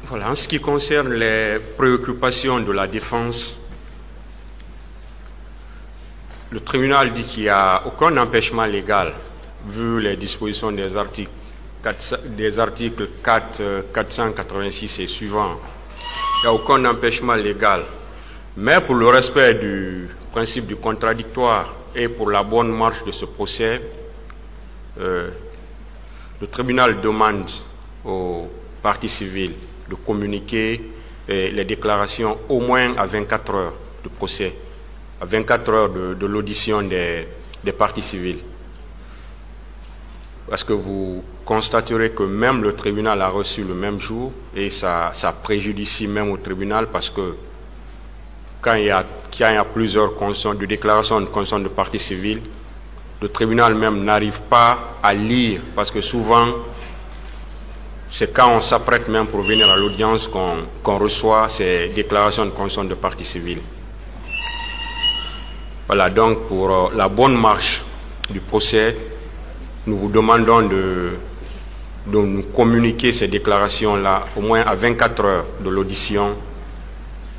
Voilà, en ce qui concerne les préoccupations de la défense, le tribunal dit qu'il n'y a aucun empêchement légal, vu les dispositions des articles 486 et suivants. Il n'y a aucun empêchement légal. Mais pour le respect du principe du contradictoire et pour la bonne marche de ce procès, le tribunal demande aux parties civiles de communiquer les déclarations au moins à 24 heures de procès, à 24 heures de l'audition des parties civiles. Parce que vous constaterez que même le tribunal a reçu le même jour et ça préjudicie même au tribunal parce que quand il y a plusieurs de déclarations de conscience de parties civiles, le tribunal même n'arrive pas à lire parce que souvent c'est quand on s'apprête même pour venir à l'audience qu'on reçoit ces déclarations de conscience de parties civiles. Voilà, donc pour la bonne marche du procès, nous vous demandons de nous communiquer ces déclarations-là au moins à 24 heures de l'audition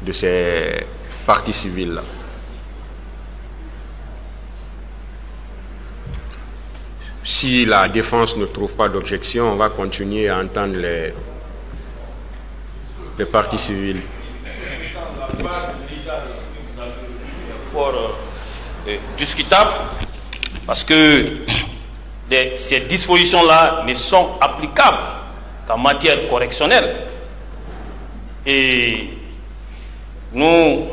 de ces parties civiles-là. Si la défense ne trouve pas d'objection, on va continuer à entendre les parties civiles. Discutable parce que ces dispositions-là ne sont applicables qu'en matière correctionnelle. Et nous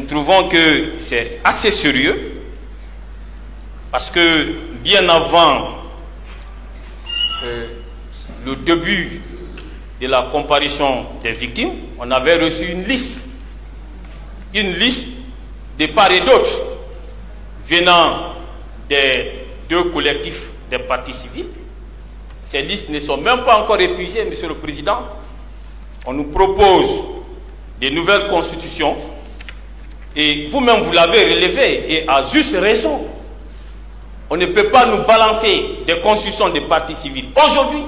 trouvons que c'est assez sérieux parce que bien avant le début de la comparution des victimes, on avait reçu une liste de part et d'autre venant des deux collectifs des parties civiles. Ces listes ne sont même pas encore épuisées, Monsieur le Président. On nous propose des nouvelles constitutions et vous-même vous l'avez relevé et à juste raison. On ne peut pas nous balancer des constitutions des parties civiles aujourd'hui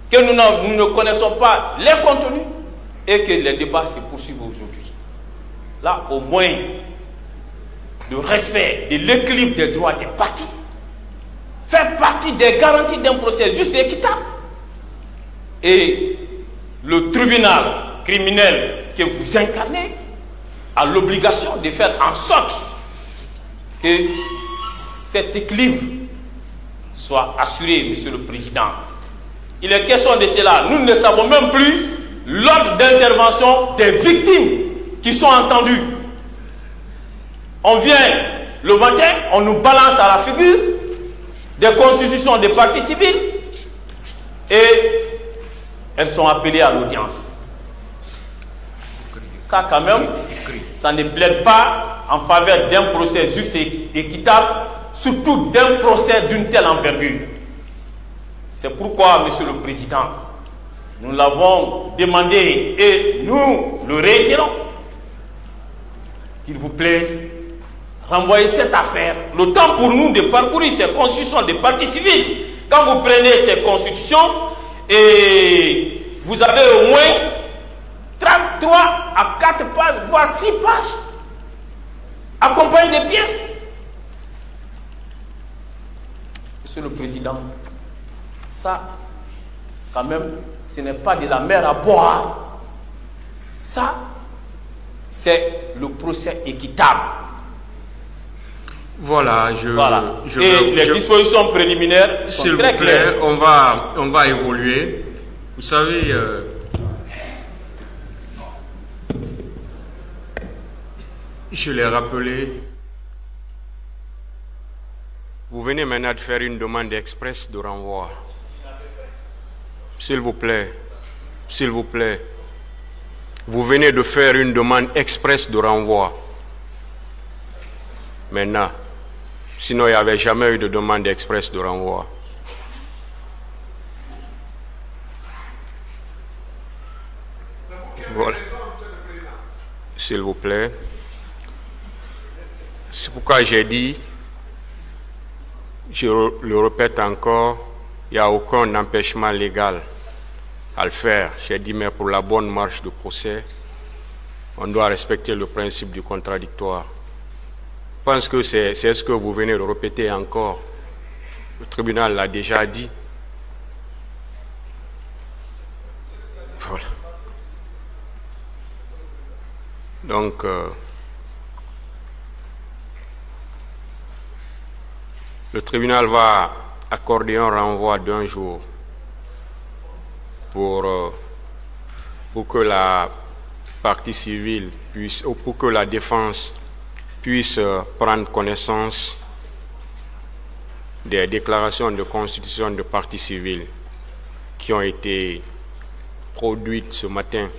que nous ne connaissons pas les contenus et que les débats se poursuivent aujourd'hui. Là, au moins, le respect de l'équilibre des droits des parties fait partie des garanties d'un procès juste et équitable. Et le tribunal criminel que vous incarnez a l'obligation de faire en sorte que cet équilibre soit assuré, Monsieur le Président. Il est question de cela. Nous ne savons même plus l'ordre d'intervention des victimes qui sont entendues. On vient le matin, on nous balance à la figure des constitutions des parties civiles et elles sont appelées à l'audience. Ça quand même, ça ne plaide pas en faveur d'un procès juste et équitable, surtout d'un procès d'une telle envergure. C'est pourquoi, Monsieur le Président, nous l'avons demandé et nous le réitérons. Qu'il vous plaise, renvoyez cette affaire. Le temps pour nous de parcourir ces constitutions des parties civiles. Quand vous prenez ces constitutions et vous avez au moins 33 à 4 pages, voire 6 pages, accompagnées des pièces. Monsieur le Président, ça, quand même, ce n'est pas de la mer à boire. Ça, c'est le procès équitable. Voilà, les dispositions préliminaires sont très claires. On va évoluer. Vous savez, je l'ai rappelé, vous venez maintenant de faire une demande express de renvoi. S'il vous plaît, s'il vous plaît, vous venez de faire une demande express de renvoi. Maintenant, sinon il n'y avait jamais eu de demande express de renvoi. Voilà. S'il vous plaît. C'est pourquoi j'ai dit, je le répète encore, il n'y a aucun empêchement légal à le faire. J'ai dit, mais pour la bonne marche du procès, on doit respecter le principe du contradictoire. Je pense que c'est ce que vous venez de répéter encore. Le tribunal l'a déjà dit. Voilà. Donc, le tribunal va accorder un renvoi d'1 jour pour que la partie civile puisse, ou pour que la défense puisse prendre connaissance des déclarations de constitution de partie civile qui ont été produites ce matin